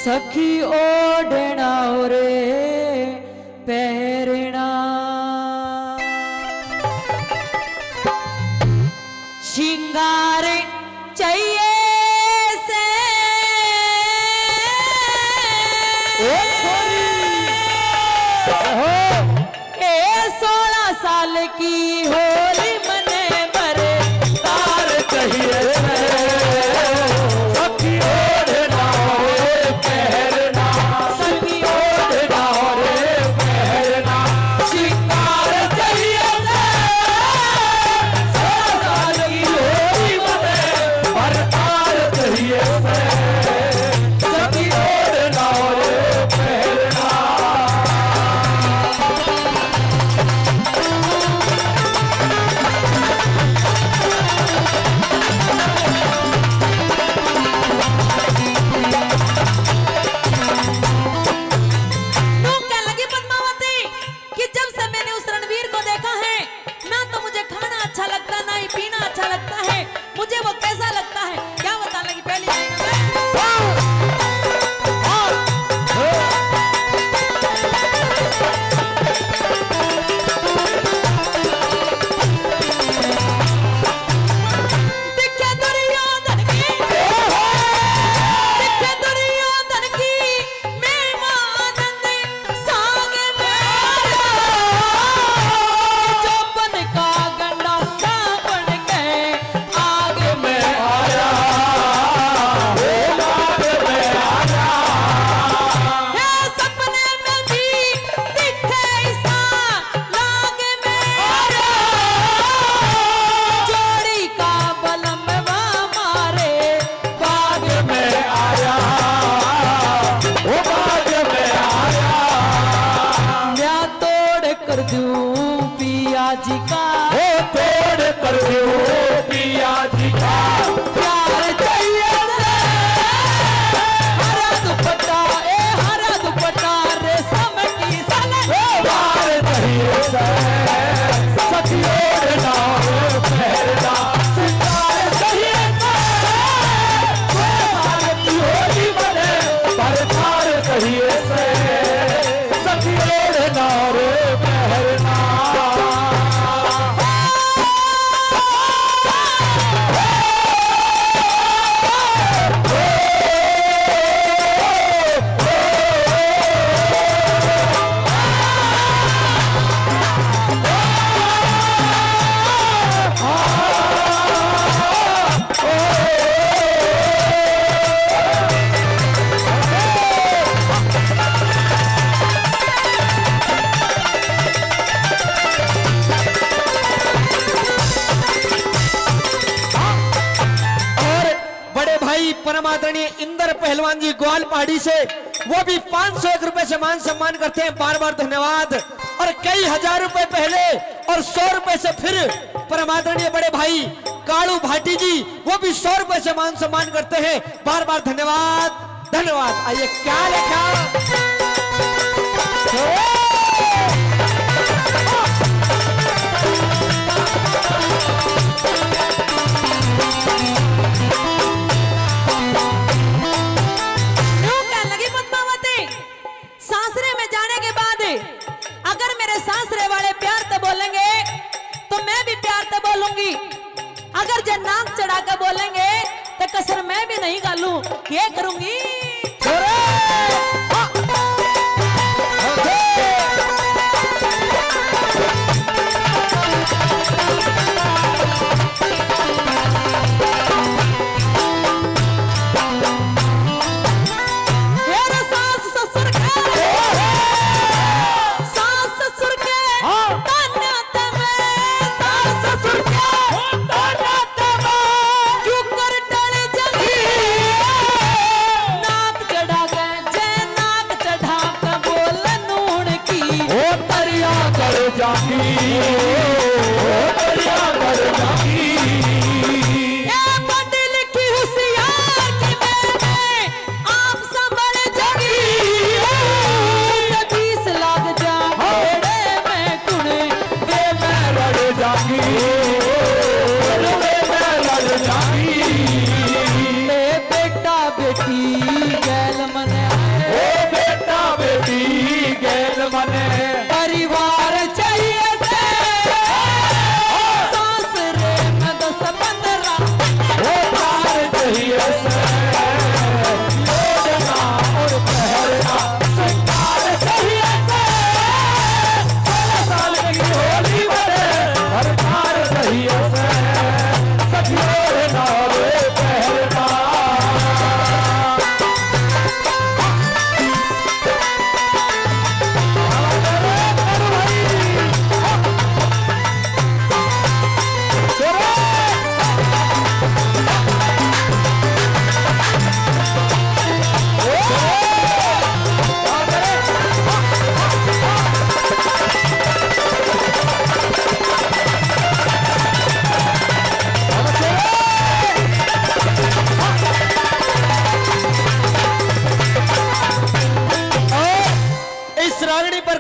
सखी ओढ़ना रे पहरना श्रृंगार चाहिए से ए 16 साल की होली मने मरे तार चाहिए जी का हो तोड़ कर दो पिया जी का प्यार चाहिए हरा दुपट्टा हरा दुपट्टा रेशम की सलन प्यार चाहिए सखी ओढ़ना पहरना प्यार चाहिए की होली बने पर प्यार चाहिए सखी ओढ़ना पहरना परम आदरणीय इंदर पहलवान जी ग्वाल पहाड़ी से वो भी 501 रुपए से मान सम्मान करते हैं, बार बार धन्यवाद। और कई हजार रुपए पहले और 100 रुपए से फिर परम आदरणीय बड़े भाई कालू भाटी जी वो भी 100 रुपए से मान सम्मान करते हैं, बार बार धन्यवाद धन्यवाद। आइए क्या लिखा अगर मेरे सासरे वाले प्यार तो बोलेंगे तो मैं भी प्यार तो बोलूंगी, अगर जो नाक चढ़ा कर बोलेंगे तो कसर मैं भी नहीं गालू क्या करूंगी। बेटा बेटी गैल मने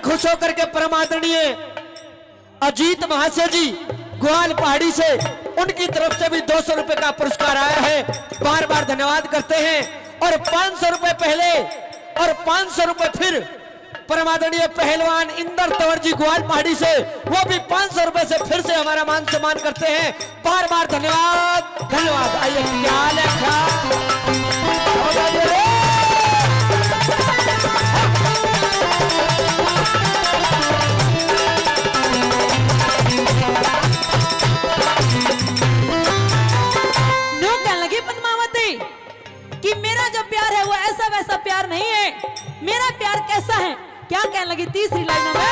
खुश होकर के परम आदरणीय अजीत महाशय जी ग्वाल पहाड़ी से, उनकी तरफ से भी 200 रुपए का पुरस्कार आया है, बार बार धन्यवाद करते हैं। और 500 रुपए पहले और 500 रुपए फिर परमादरणीय पहलवान इंदर तंवर जी ग्वाल पहाड़ी से, वो भी 500 रुपए से फिर से हमारा मान सम्मान करते हैं, बार बार धन्यवाद धन्यवाद। आइए क्या हाल है, कि मेरा जो प्यार है वो ऐसा वैसा प्यार नहीं है। मेरा प्यार कैसा है, क्या कहने लगी तीसरी लाइन में,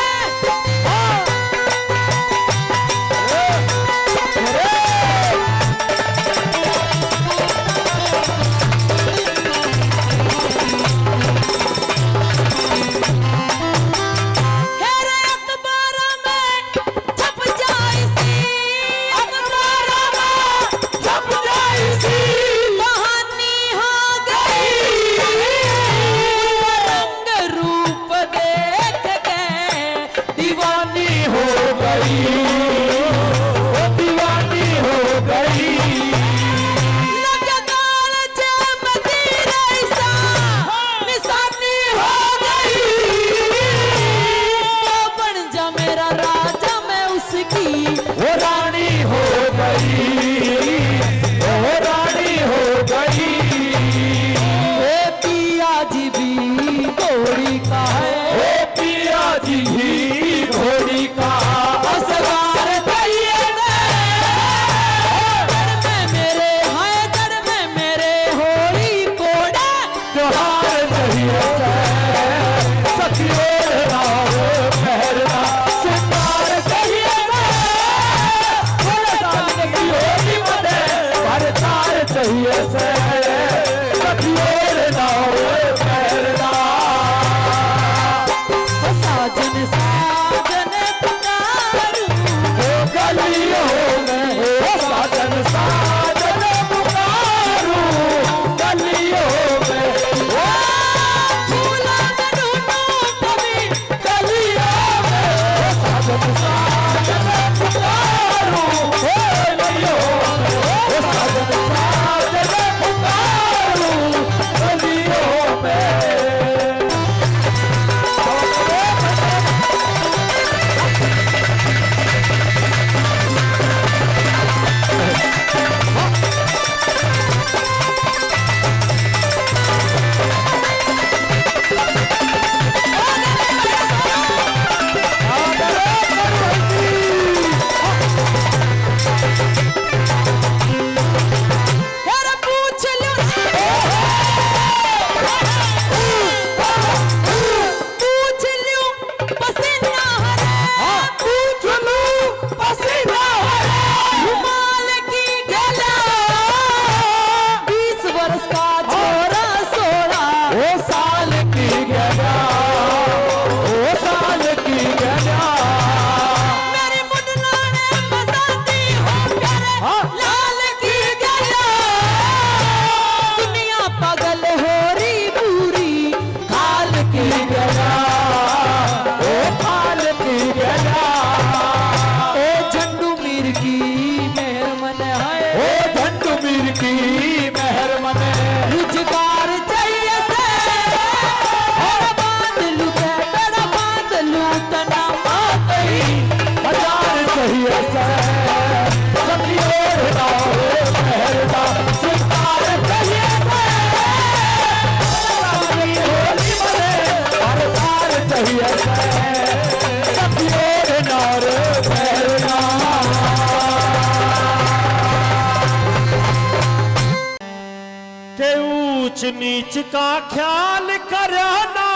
ऊंच नीच का ख्याल करना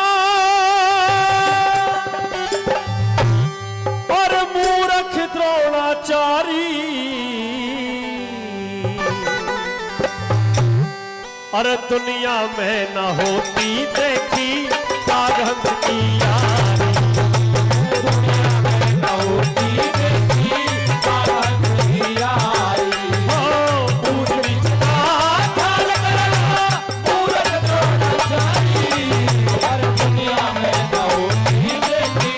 और मूर्ख द्रोणाचारी, और दुनिया में न होती देखी कागज की यारी, दुनिया में न होती देखी कागज की यारी। दुनिया में न होती देखी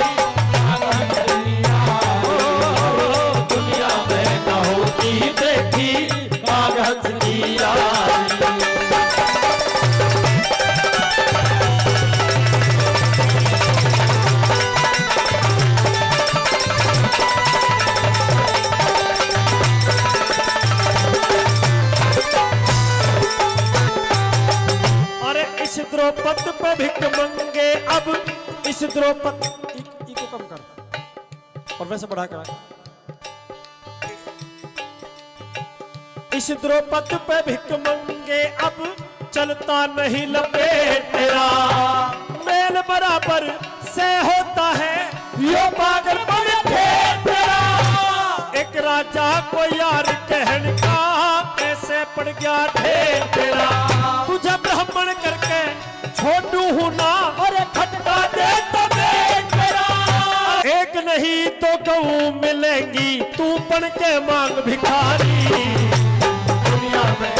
पद पे भिक मंगे अब इस द्रौपदी को कम कर और वैसे बढ़ा कर इस द्रौपदी पे भिक मंगे अब चलता नहीं लपेट तेरा मेल बराबर से होता है यो पागलपन फेर तेरा एक राजा को यार कहन का कैसे पड़ गया ढेर तेरा तुझे ब्राह्मण करके छोटू हूं ना और खटका दे तो तेरा एक नहीं तो गऊ मिलेंगी तू बन के मांग भिखारी दुनिया में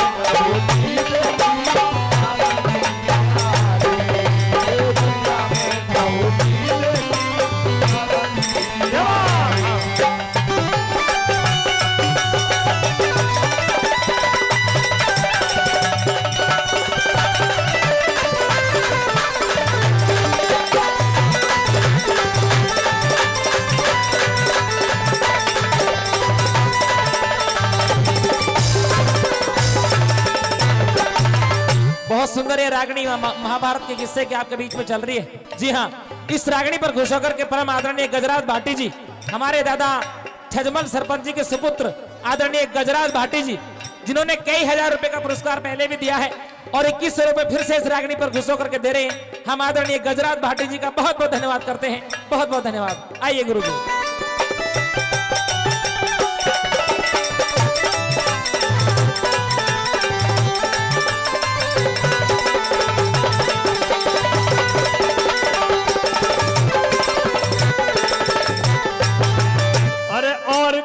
बहुत सुंदर ये रागनी महाभारत के किस्से के आपके बीच में चल रही है। जी हाँ, इस रागनी पर खुश होकर के परम आदरणीय गजराज भाटी जी, हमारे दादा छजमल सरपंच जी के सुपुत्र आदरणीय गजराज भाटी जी, जिन्होंने कई हजार रुपए का पुरस्कार पहले भी दिया है और 2100 रुपए फिर से इस रागनी पर खुश होकर के दे रहे हैं। हम आदरणीय गजराज भाटी जी का बहुत बहुत धन्यवाद करते हैं। बहुत बहुत धन्यवाद। आइए गुरु जी।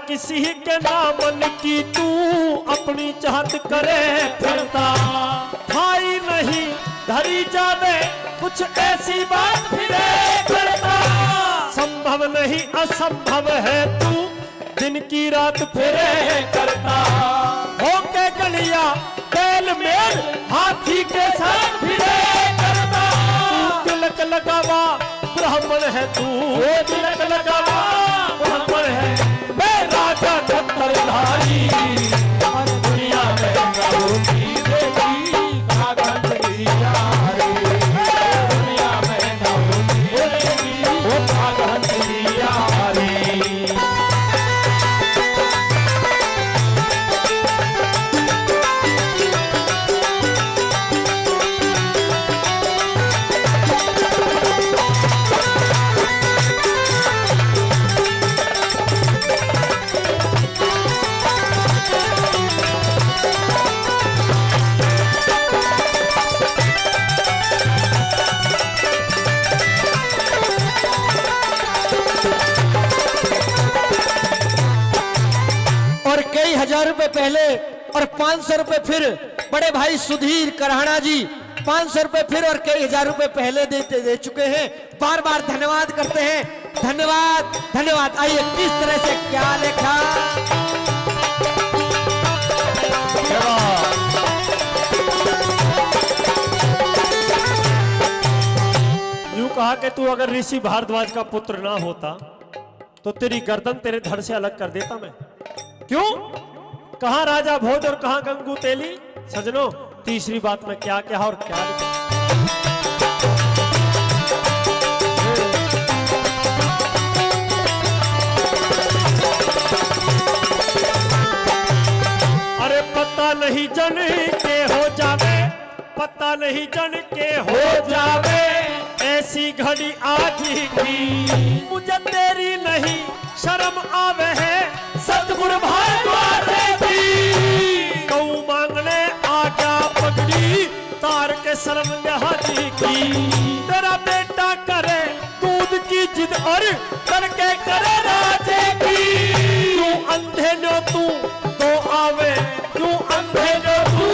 किसी के नामन की तू अपनी चाहत करे फिरता भाई नहीं धरी जावे कुछ ऐसी बात फिरे करता संभव नहीं असंभव है तू दिन की रात फिरे करता होके गलिया बैल मेल हाथी के साथ फिरे करता तू तिलक लगावा ब्राह्मण है तू तिलक लगावा ब्राह्मण है राजा छत्रधारी दुनिया में गौरी देवी कागज दिया रे दुनिया में गौरी देवी वो कागज दिया रे हजार रुपए पहले और 500 रुपए फिर बड़े भाई सुधीर करहाना जी 500 रुपए फिर और कई हजार रुपए पहले दे चुके हैं। बार बार धन्यवाद करते हैं। धन्यवाद धन्यवाद। आइए किस तरह से क्या लिखा। यूं कहा कि तू अगर ऋषि भारद्वाज का पुत्र ना होता तो तेरी गर्दन तेरे धड़ से अलग कर देता मैं। क्यों? कहां राजा भोज और कहां गंगू तेली। सजनों, तीसरी बात में क्या कहा और क्या लिखा। अरे पता नहीं जन के हो जावे, पता नहीं जन के हो जावे, ऐसी घड़ी आज की मुझे तेरी नहीं शर्म आवे है सतगुरु भारद्वाज की। गऊ मांगने आजा पगड़ी तार के शर्म हाजी की। तेरा बेटा करे दूध की जिद और करके करे राजे की। तू अंधे नो तू तो आवे, तू अंधे नो तू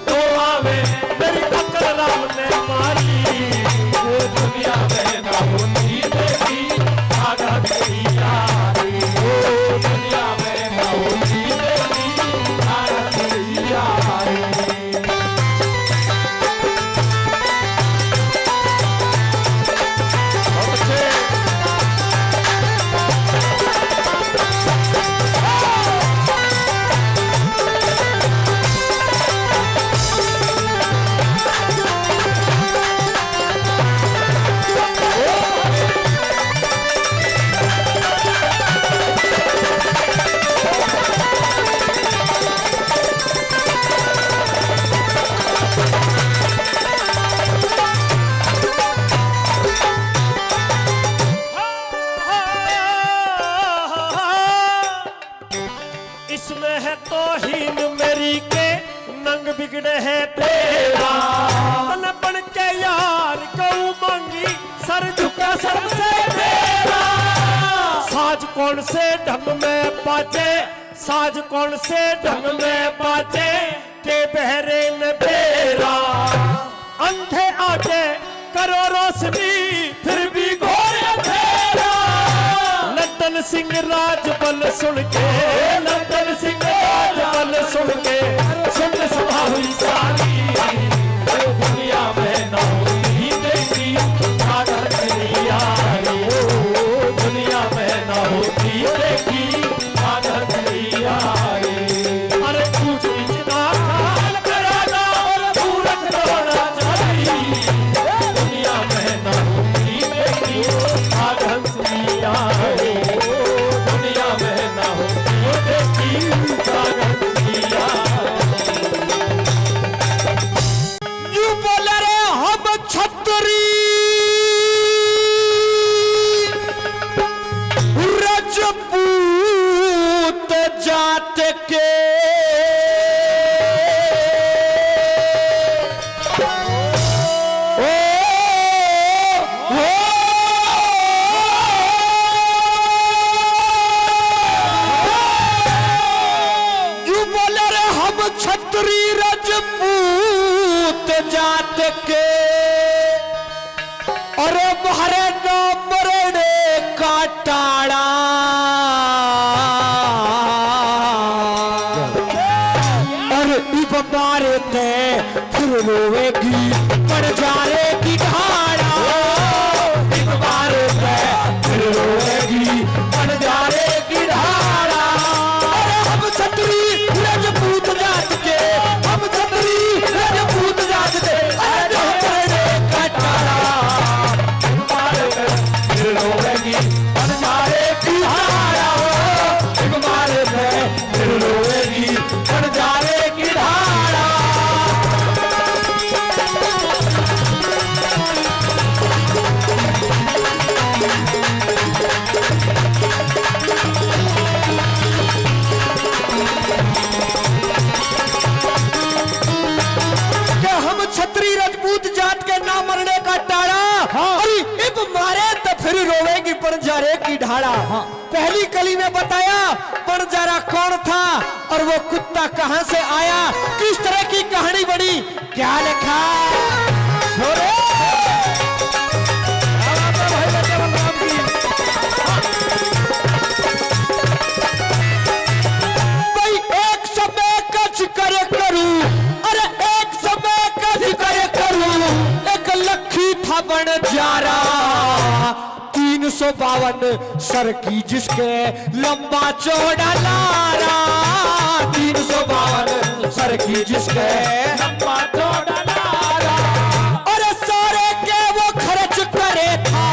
तो आवे, मेरी अकल राम ने मारी। वो दुनिया में ना होती देवी आगा गई यारी। वो दुनिया में ना होती देवी आगा गई यारी। बहुत अच्छे। कौन से ढंग में बाजे, साज कौन से ढंग में बाजे, के बहरे न बेरा। अंधे आगे करो रोशनी, फिर भी घोर अंधेरा। लड्डन सिंह राज बल सुन के, लड्डन सिंह राज बल सुन के, सुन सभा हुई सारी। दुनिया में न होती देखी सागर कन्हैया रे, दुनिया में न होती देखी सागर कन्हैया रे। अरे पूछ इतना खाल कराना और पूरत रोना चाहिए, दुनिया में न होती देखी सागर कन्हैया रे, दुनिया में न होती देखी सागर कन्हैया रे। यूं बोले रे हम छतरी रजपूत जात के, ओ, ओ, यूं बोले रे हम छतरी रजपूत जात के, अरे बाहरे न मरने का टाड़ा। और इब मारे थे फिर रोएगी पड़ जाएगी ढाड़ा। इब मारे थे फिर रोएगी पड़ जाएगी ढाड़ा। अरे हम छतरी रजपूत जात के, हम छतरी रजपूत जात के, अरे न मरने का टाड़ा। फिर रोएगी बन जाएगी धारा, इब मारे में फिर रोएगी बन जाएगी धारा। कि हम छतरी रजपूत जात के ना मरने का टाड़ा। अरे इब मारे तो फिर रोवेगी बंजारे की ढाड़ा। पहली कली में बताया बंजारा कौन था और वो कुत्ता कहां से आया, किस तरह की कहानी बनी, क्या लिखा। भाई एक समय कच करे करूं, अरे एक समय कच करे करूं, एक लखी था बंजारा 352 सर की जिसके लंबा चौड़ा लारा। 352 सर की जिसके लंबा चौड़ा लारा। अरे सारे के वो खर्च करे था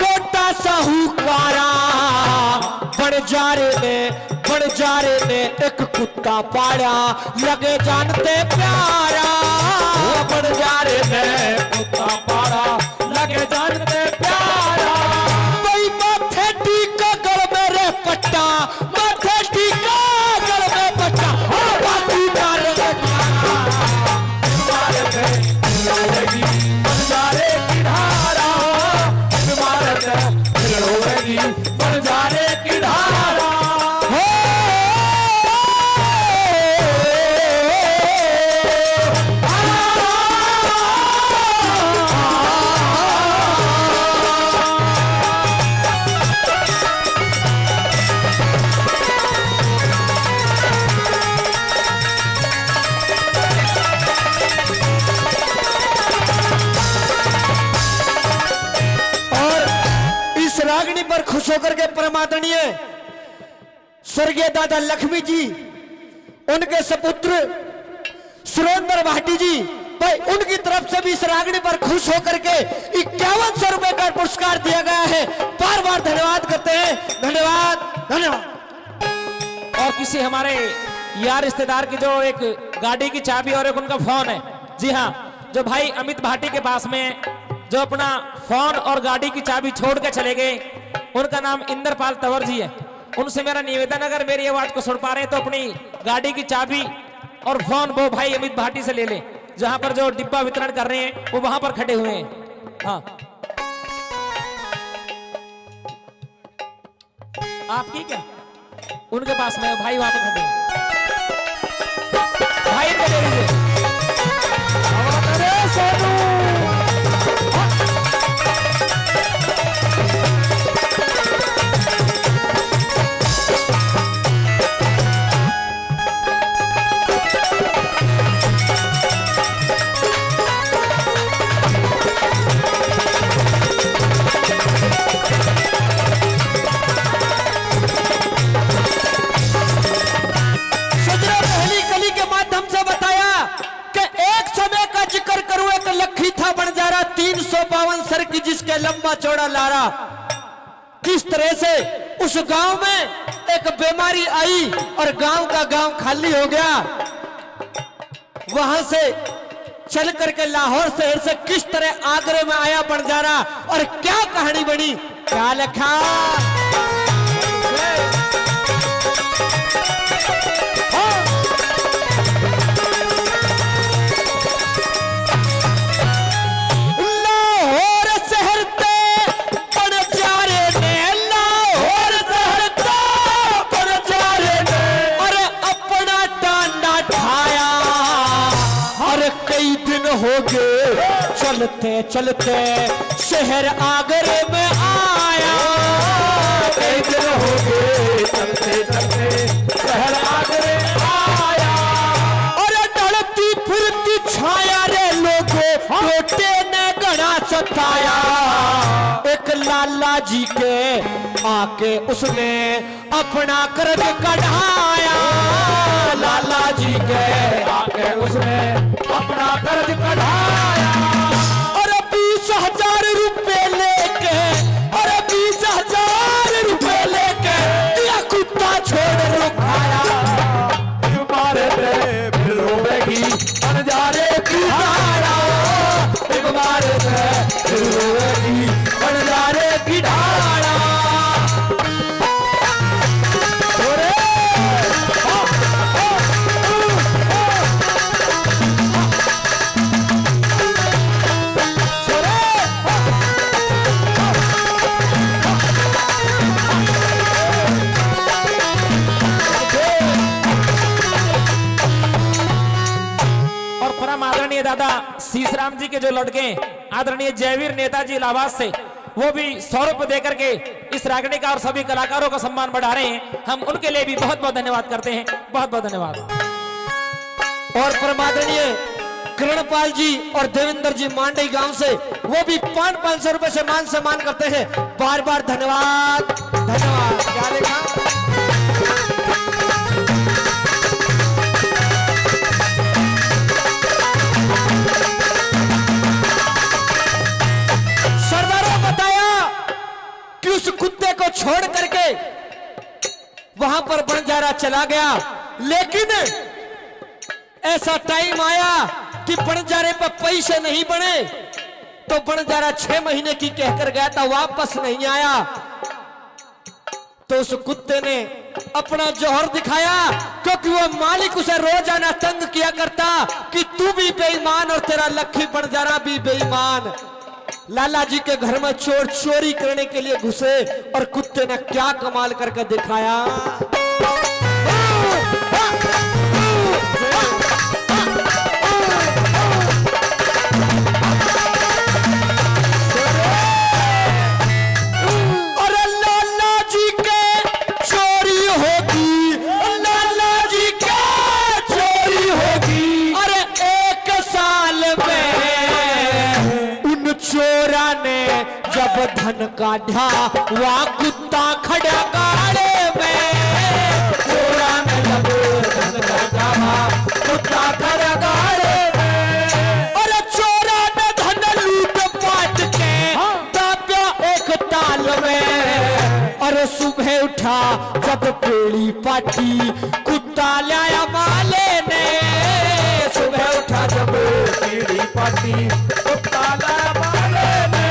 मोटा साहूकारा। बंजारे ने एक कुत्ता पाया लगे जानते प्यारा। बंजारे ने कुत्ता पाया लगे जानते प्यारा। भाई माथे टीका गल में रे पट्टा, माथे टीका गल में पट्टा, बाकी मार बंजारे की धारा। बंजारे की धारा। रागिनी पर खुश होकर के परमादरणीय स्वर्गीय दादा लक्ष्मी जी, उनके सपुत्र सुरेंद्र भाटी जी, भाई उनकी तरफ से भी इस रागिनी पर खुश होकर के 5100 रुपए का पुरस्कार दिया गया है। बार बार धन्यवाद करते हैं। धन्यवाद धन्यवाद। और किसी हमारे यार रिश्तेदार की जो एक गाड़ी की चाबी और एक उनका फोन है, जी हाँ, जो भाई अमित भाटी के पास में जो अपना फोन और गाड़ी की चाबी छोड़ के चले गए, उनका नाम इंद्रपाल तंवर जी है। उनसे मेरा निवेदन, अगर मेरी आवाज को सुन पा रहे हैं तो अपनी गाड़ी की चाबी और फोन वो भाई अमित भाटी से ले लें, जहां पर जो डिब्बा वितरण कर रहे हैं वो वहां पर खड़े हुए हैं। हाँ आपकी क्या? उनके पास में भाई वहां पे खड़े हैं। भाई इनको दे दीजिए। अरे सोनू सर की जिसके लंबा चौड़ा लारा। किस तरह से उस गांव में एक बीमारी आई और गांव का गांव खाली हो गया। वहां से चल करके लाहौर शहर से किस तरह आगरे में आया बंजारा और क्या कहानी बनी, क्या लिखा। हो गए चलते चलते शहर आगरे में आया। कई दिन हो गए चलते चलते शहर आगरे में आया। और ढलती फिरती छाया रे लोगों बेटे ने गड़ा सताया। एक लाला जी के आके उसने अपना कर्ज कढ़ाया। लाला जी के आके उसने अपना कर्ज कढ़ाया। और 20,000 रुपए लेके, और 20,000 रुपए लेके दिया कुत्ता छोड़ रुखाया। मारे दे फिर रोवेगी बंजारे की धारा। मारे दे फिर रोवेगी बंजारे की धारा। आदरणीय दादा सीसराम जी के जो लड़के आदरणीय जयवीर नेताजी इलाहाबाद से, वो भी 100 रुपए देकर के इस रागनी का और सभी कलाकारों का सम्मान बढ़ा रहे हैं। हम उनके लिए भी बहुत बहुत धन्यवाद करते हैं। बहुत बहुत धन्यवाद। और परमादरणीय किरणपाल जी और देवेंद्र जी मांडई गांव से, वो भी 500 रुपए से मान सम्मान करते हैं। बार बार धन्यवाद धन्यवाद। क्या लिखा? उस कुत्ते को छोड़ करके वहां पर बंजारा चला गया। लेकिन ऐसा टाइम आया कि बंजारे पर पैसे नहीं बने, तो बंजारा 6 महीने की कहकर गया था, वापस नहीं आया। तो उस कुत्ते ने अपना जौहर दिखाया, क्योंकि वो मालिक उसे रोजाना तंग किया करता कि तू भी बेईमान और तेरा लखी बंजारा भी बेईमान। लाला जी के घर में चोर चोरी करने के लिए घुसे और कुत्ते ने क्या कमाल करके दिखाया। अरे लाला जी के चोरी होगी, लाला जी के चोरी होगी। अरे 1 साल में चोरा ने जब धन काढ़ा, वहाँ कुत्ता खड़ा गाड़े में। चोरा ने जब धन काढ़ा, कुत्ता खड़ा गाड़े में। और चोरा ने धन लूट पाट के दाब्या एक ताल में। और सुबह उठा जब पेड़ी पाटी, कुत्ता लाया माले ने। सुबह उठा जब पेड़ी पाटी, कुत्ता लाया माले ने।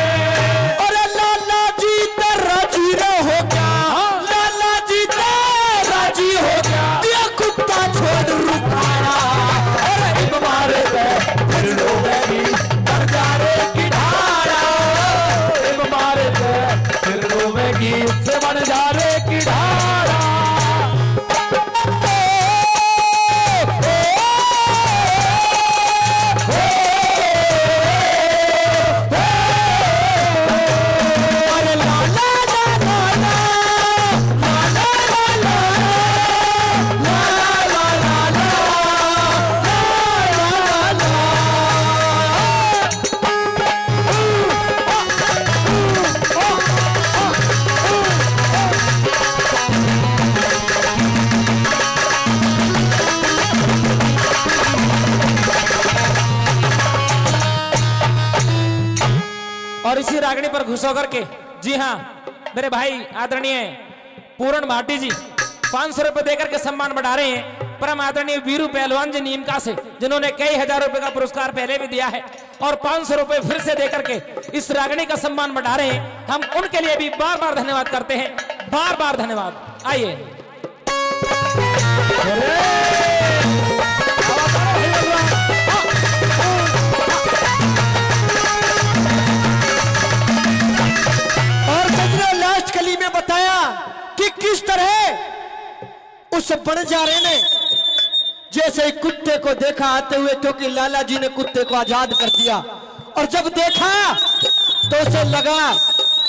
और लाला जी तो राजी हो गया, लाला जी तो राजी हो गया। दिया कुत्ता छोड़ रुकाया। और एक मारे दे फिर रोवेगी बंजारे की धारा। एक मारे दे फिर रोवेगी बंजारे की धारा। रागणी पर खुश होकर के, जी हाँ मेरे भाई आदरणीय पूरण भाटी जी 500 रुपए देकर के सम्मान बढ़ा रहे हैं। परम आदरणीय वीरू पहलवान जी नीमका से, जिन्होंने कई हजार रुपए का पुरस्कार पहले भी दिया है और 500 रुपए फिर से देकर के इस रागणी का सम्मान बढ़ा रहे हैं। हम उनके लिए भी बार बार धन्यवाद करते हैं, बार बार धन्यवाद। आइए और सजने लास्ट कली में बताया कि किस तरह उस बनजारे ने जैसे ही कुत्ते को देखा आते हुए, क्योंकि लाला जी ने कुत्ते को आजाद कर दिया, और जब देखा तो उसे लगा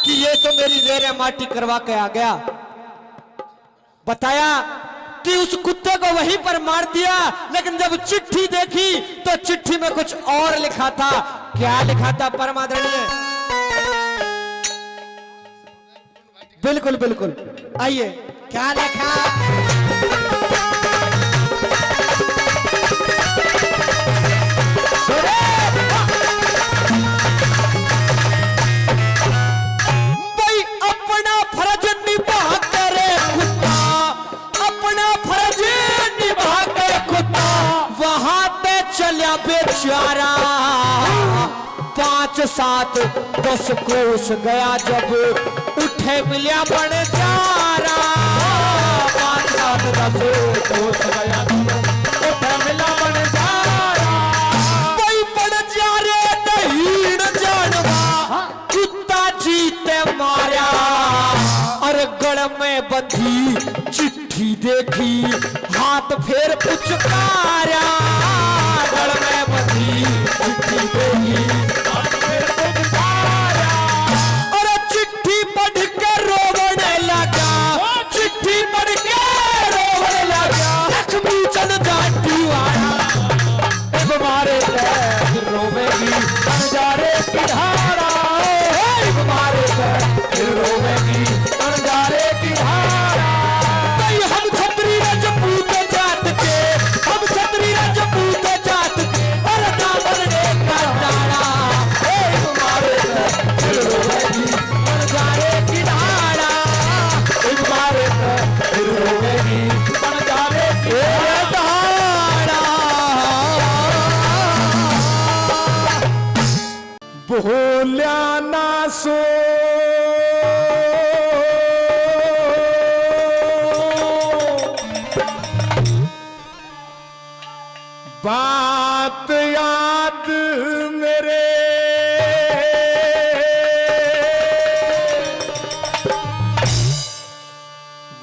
कि ये तो मेरी रेरे माटी करवा के आ गया। बताया कि उस कुत्ते को वहीं पर मार दिया, लेकिन जब चिट्ठी देखी तो चिट्ठी में कुछ और लिखा था। क्या लिखा था परमादरणीय? बिल्कुल बिल्कुल, आइए क्या लिखा। भाई अपना फर्ज निभा करे कुत्ता, अपना फर्ज निभा कर कुत्ता वहां पे चलिया बेचारा। 5 7 10 कोस गया जब उठे मिलिया बनजारा। 5 7 10 कोस गया उठे मिला बनजारा। कोई बनजारे नहीं जानवा कुत्ता जीते मारा। और गड़ में बंधी चिट्ठी देखी हाथ फेर पुचकारा। गड़ में बंधी चिट्ठी देखी हाथ फेर पुचकारा। और चिट्ठी पढ़ के रोने लगा, चिट्ठी पढ़ के रोने लगा। लक्ष्मी चंद जाटी वाला मारे रोवेगी बनजारे की धारा। मारे रोवेगी बनजारे की धारा। हम छतरी राजपूत जात के, हम छतरी राजपूत जात के, और दामन ने का डाला। मारे रोवेगी बनजारे की धारा। मारे रोवेगी बनजारे की धारा। भूल्या ना सो बात याद मेरे।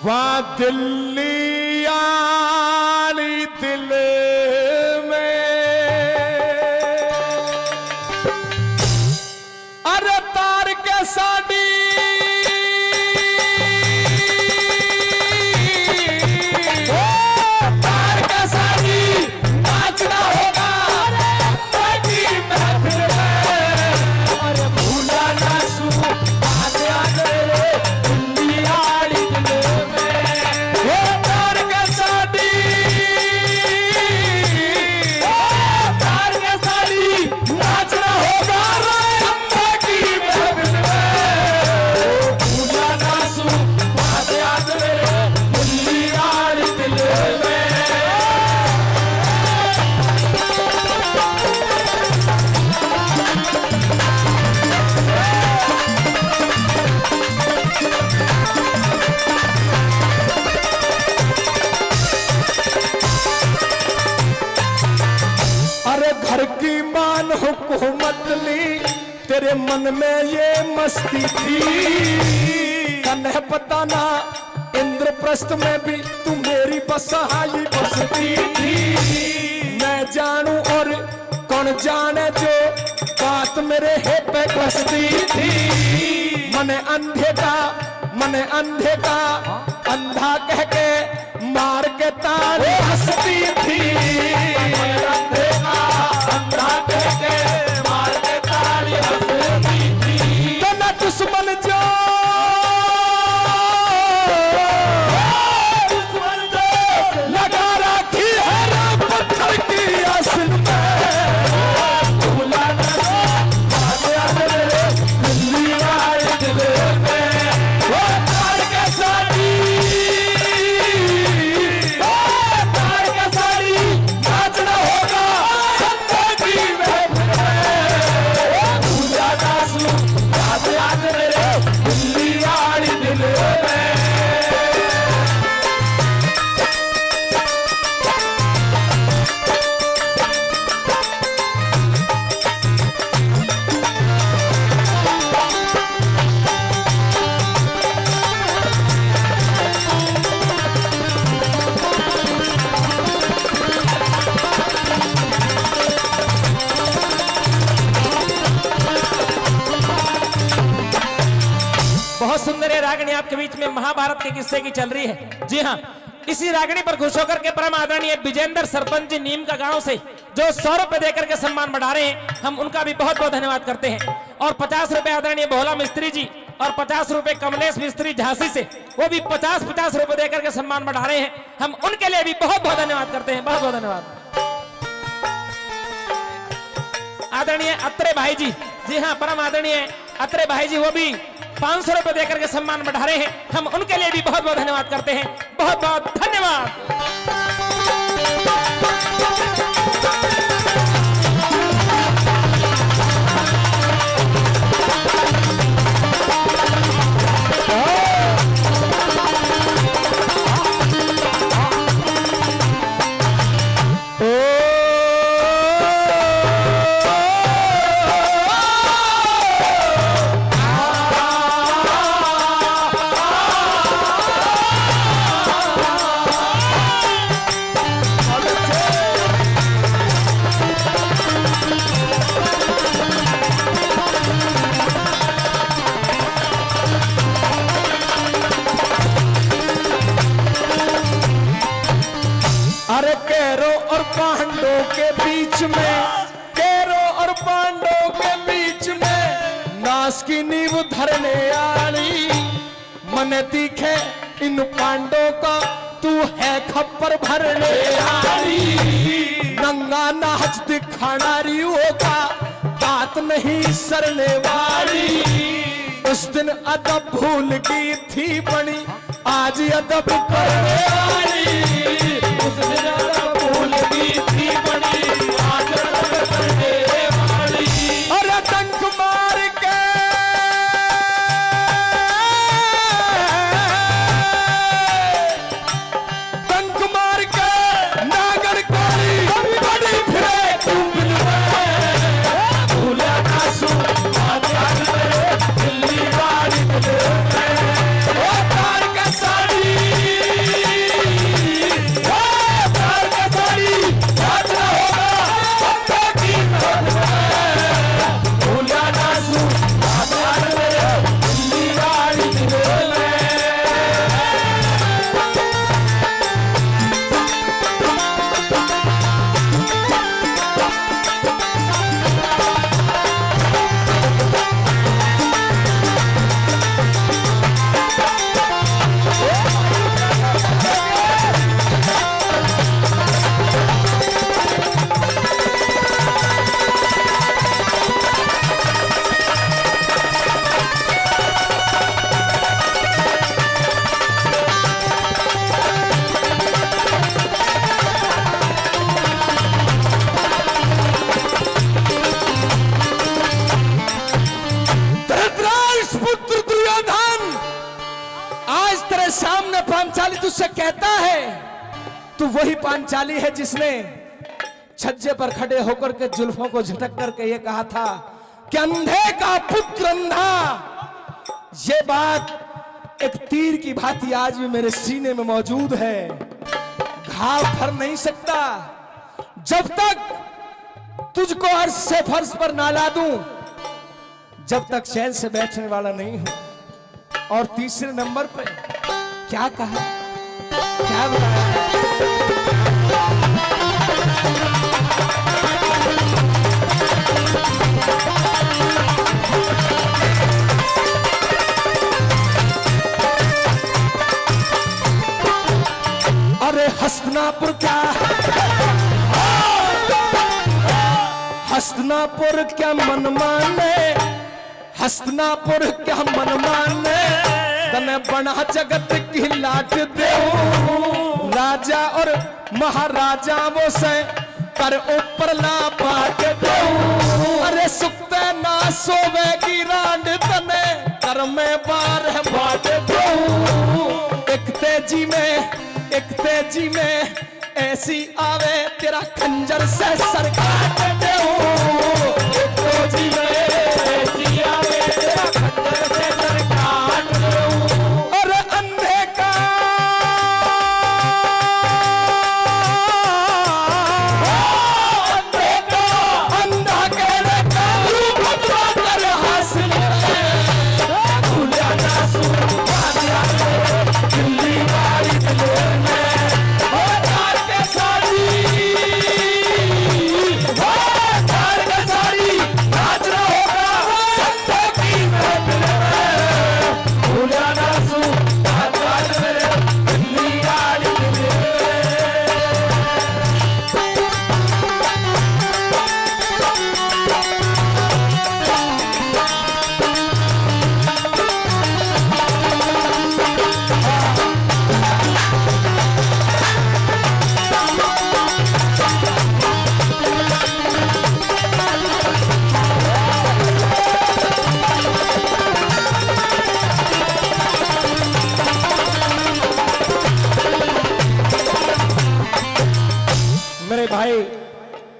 वाह दिल्ली आली दिल में। अरे तार के साड़ी तार के साड़ी नाचना होगा महफिल में। और भूला ना सू आज दिल्ली आली दिल में। तार के साड़ी तार के साड़ी नाचना होगा घर की मान हुकूमत ली, तेरे मन में ये मस्ती थी। तन्हे पता ना इंद्रप्रस्थ में भी तू मेरी बसहाली बसती थी। मैं जानू और कौन जाने जो बात मेरे हे पे बसती थी। मने अंधे का अंधा कह के मार के ताली हंसती थी। अंधे का अंधा कह के मार के ताली हंसती थी। तो न दुश्मन जो लगा रखी है पत्थर की असल में। भूला ना दिल्ली बहुत सुंदर ये रागनी आपके बीच में महाभारत के किस्से की चल रही है। जी हाँ, इसी रागनी पर खुश होकर के परम आदरणीय विजेंद्र सरपंच जी नीम का गांव से जो 100 रुपए देकर के सम्मान बढ़ा रहे हैं, हम उनका भी बहुत बहुत धन्यवाद करते हैं। और 50 रुपए आदरणीय भोला मिस्त्री जी और 50 रुपए कमलेश मिस्त्री झांसी से, वो भी 50-50 रुपए देकर के सम्मान बढ़ा रहे हैं, हम उनके लिए भी बहुत बहुत धन्यवाद करते हैं। बहुत बहुत धन्यवाद। आदरणीय अत्रे भाई जी, जी हाँ, परम आदरणीय अत्रे भाई जी, वो भी 500 रुपए देकर के सम्मान बढ़ा रहे हैं, हम उनके लिए भी बहुत बहुत धन्यवाद करते हैं। बहुत बहुत धन्यवाद। अरे कैरो और पांडवों के बीच में, कैरो और पांडवों के बीच में नास की नींव धरने आली, मन तीखे इन पांडवों का तू है खप्पर भरने आली। नंगा नाच दिखाना रियो का बात नहीं सरने वाली, उस दिन अदब भूल गई थी बनी, आज अदब करने वाली। उस दिन अदब भूल गई थी बनी, आज अदब करने वाली। अरे डंक मार के नागर कारी बड़ी फिरे तू भूला नासू दिल्ली वाली सामने पांचाली तुझसे कहता है, तू वही पांचाली है जिसने छज्जे पर खड़े होकर के जुल्फों को झटक करके ये कहा था कि अंधे का पुत्र अंधा। ये बात एक तीर की भांति आज भी मेरे सीने में मौजूद है, घाव भर नहीं सकता जब तक तुझको अर्श से फर्श पर ना ला दूं, जब तक चैन से बैठने वाला नहीं हूं। और तीसरे नंबर पे क्या कहा, क्या बताया? अरे हस्तिनापुर क्या, हस्तिनापुर क्या मन माने, हस्तिनापुर क्या मन माने, तने बना जगत की लाट दे, राजा और महाराजाओं से कर ऊपर ला पाट दे। अरे सुखते ना सोवे की रांड तने कर में बार है बाट दे। एक तेजी में ऐसी आवे तेरा खंजर से सर काट दे। एक तेजी में ऐसी आवे तेरा खंजर से सर काट दे। और अंधे का अंधा कहने का रूप हासिल है, भूला ना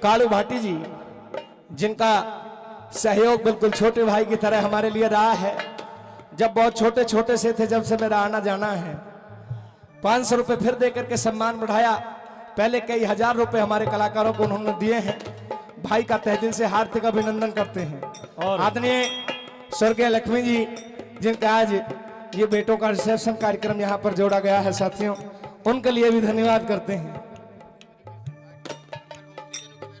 कालू भाटी जी, जिनका सहयोग बिल्कुल छोटे भाई की तरह हमारे लिए रहा है। जब बहुत छोटे छोटे से थे, जब से मेरा आना जाना है, 500 रुपए फिर दे करके सम्मान बढ़ाया। पहले कई हजार रुपए हमारे कलाकारों को उन्होंने दिए हैं। भाई का तहे दिल से हार्दिक अभिनंदन करते हैं। और आदरणीय स्वर्गीय लक्ष्मी जी, जिनका आज ये बेटों का रिसेप्शन कार्यक्रम यहाँ पर जोड़ा गया है साथियों, उनके लिए भी धन्यवाद करते हैं।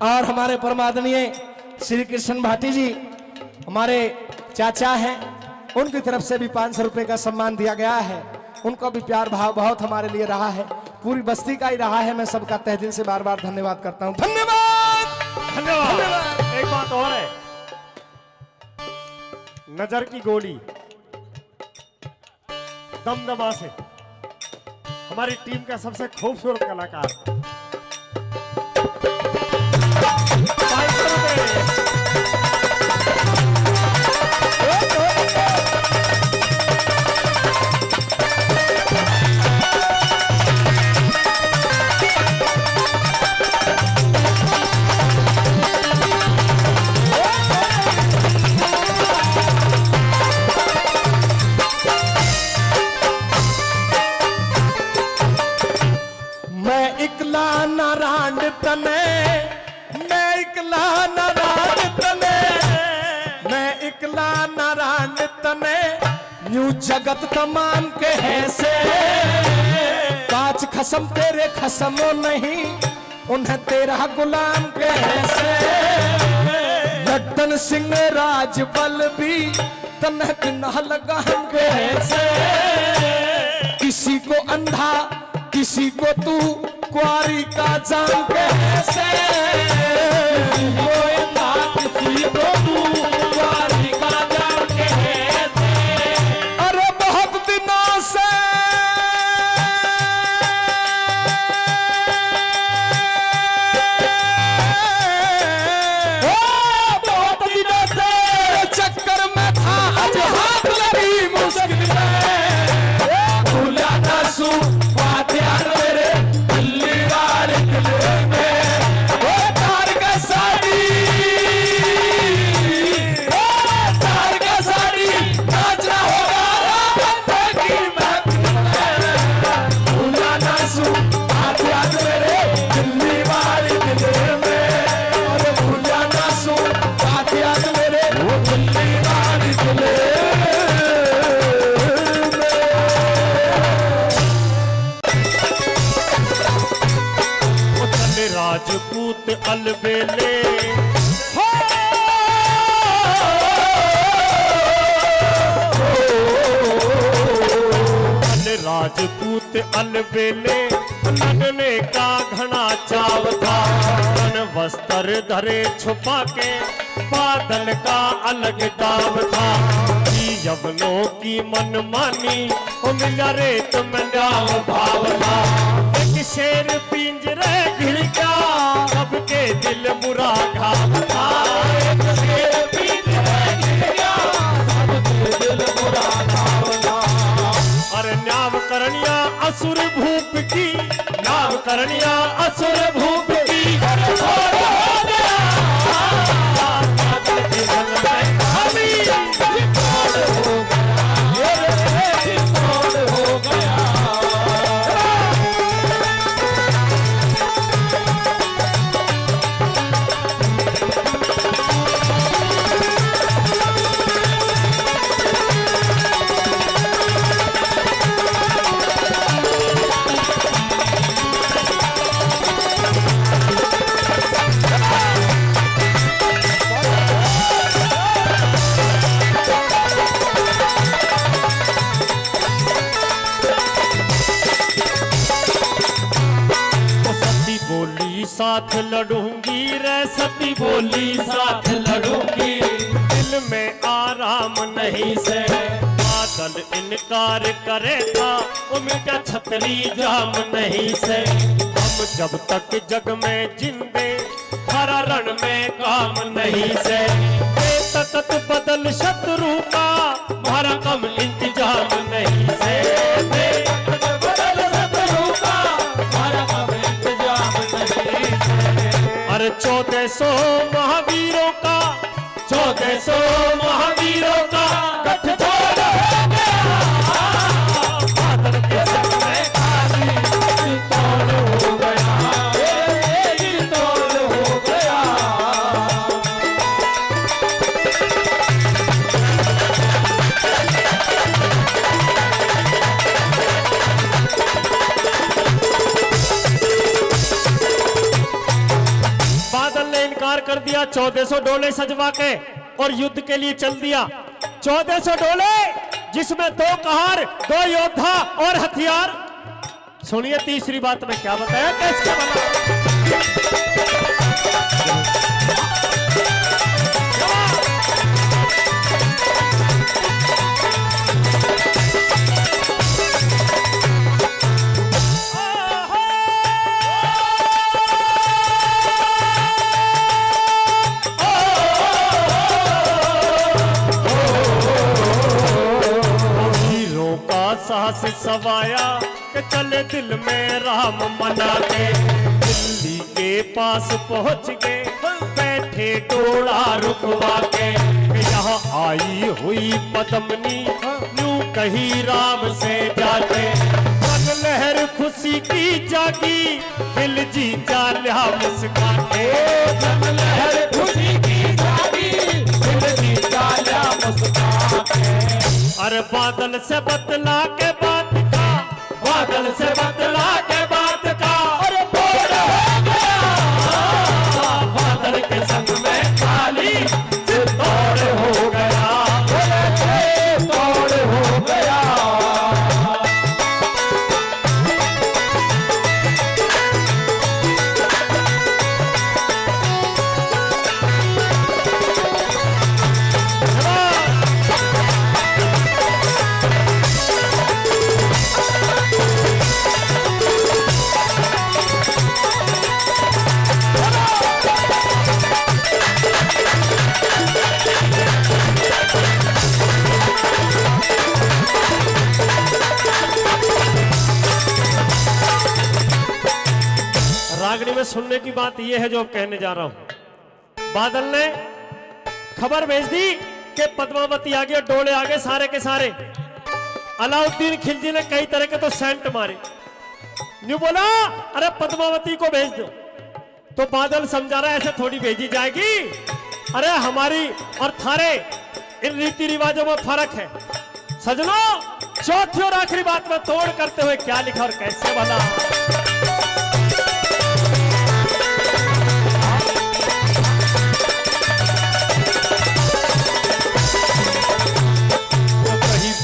और हमारे परम आदरणीय श्री कृष्ण भाटी जी, हमारे चाचा हैं, उनकी तरफ से भी 500 रुपए का सम्मान दिया गया है। उनका भी प्यार भाव बहुत हमारे लिए रहा है, पूरी बस्ती का ही रहा है। मैं सबका तहे दिल से बार बार धन्यवाद करता हूं। धन्यवाद धन्यवाद। एक बात और है, नजर की गोली दमदमा से हमारी टीम का सबसे खूबसूरत कलाकार 500 रुपए। न्यू जगत तमाम के है से, काच खसम तेरे खसमो नहीं, उन्हें तेरा गुलाम के है से। लड्डन सिंह राज बल भी तन्ह बिना लगा हम के है से। किसी को अंधा किसी को तू कुआरी का जान के है से। किसी को अंधा किसी को तू कुआरी का जान के है से। अरे बहुत दिनों से चक्कर में था, आज हाथ लगी मुश्किल में। भूला ना सू बात यार मेरे दिल्ली वाले दिल में। वो तार का साड़ी, वो तार का साड़ी नाचना होगा रात की महफिल में। भूला ना सू बात यार मेरे दिल्ली वाले दिल में। और भूला ना सू बात यार मेरे दिल्ली वाले दिल में। राजपूत अलबेले राजपूत अलबेले नन्हे का घना चाव था। वस्त्र धरे छुपा के बादल का अलग दाव था। यवनों की मनमानी मिला रेत में डाव भाव था। एक शेर पिंजरे घिर गया, सबके दिल बुरा घाव था। एक शेर पिंजरे घिर गया, सबके दिल बुरा घाव था। अरे न्याव करनिया असुर भूप की, न्याव करनिया असुर भूप की। साथ लड़ूंगी रे सती बोली, साथ लड़ूंगी। दिल में आराम नहीं से बादल इनकार करे था, उनका छतरी जाम नहीं से। हम जब तक जग में जिंदे हरा रण में काम नहीं से। सतत बदल शत्रु का हमारा कम इंतजाम नहीं से। अरे 14 1400 महावीरों का 1400 महावीरों का गठजोड़ हो गया। बादल के संग में खाली तोड़ हो गया, तोड़ हो गया। बादल ने इनकार कर दिया, 1400 डोले सजवा के और युद्ध के लिए चल दिया। 1400 डोले जिसमें 2 कहार, 2 योद्धा और हथियार। सुनिए तीसरी बात में क्या बताया, कैसे बना। साहस सवाया कि चले दिल में राम मना के, दिल्ली के पास पहुंच गए, बैठे डोला रुकवा के। यहाँ आई हुई पद्मनी यूं कही राम से जाके, मन लहर खुशी की जागी, दिल जी जालिया मुस्काते। मन लहर खुशी की जागी, दिल जी जालिया मुस्काते। अरे बादल से बतला के बात का, बादल से बतला के बात का, अरे तोड़ हो गया। बादल के संग में खाली तोड़ हो गया, तोड़ हो गया। रागनी में सुनने की बात यह है जो अब कहने जा रहा हूं। बादल ने खबर भेज दी कि पद्मावती आ गई और डोले आ गए सारे के सारे। अलाउद्दीन खिलजी ने कई तरह के तो सेंट मारे, न्यू बोला अरे पद्मावती को भेज दो। तो बादल समझा रहा है ऐसे थोड़ी भेजी जाएगी, अरे हमारी और थारे इन रीति रिवाजों में फर्क है। सजनो चौथी और आखिरी बात में तोड़ करते हुए क्या लिखा और कैसे बना।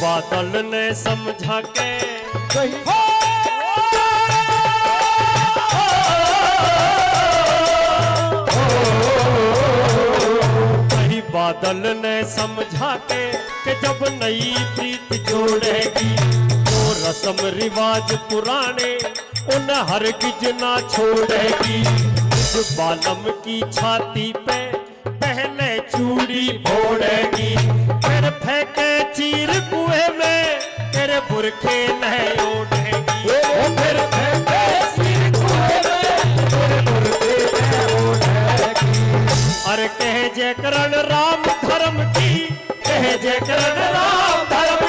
बादल ने समझा के कहीं बादल ने समझा के कि जब नई प्रीत जोड़ेगी तो रस्म रिवाज पुराने उन हरगिज ना छोड़ेगी। इस बालम की छाती पे पहले चूड़ी फोड़ेगी, फिर फेंके चीर कुएं में तेरे बुरखे नहीं उठेगी। फिर फेंके चीर कुएं में तेरे बुरखे नहीं उठेगी। अरे कहे जय करण राम धर्म की, कहे जय करण राम धर्म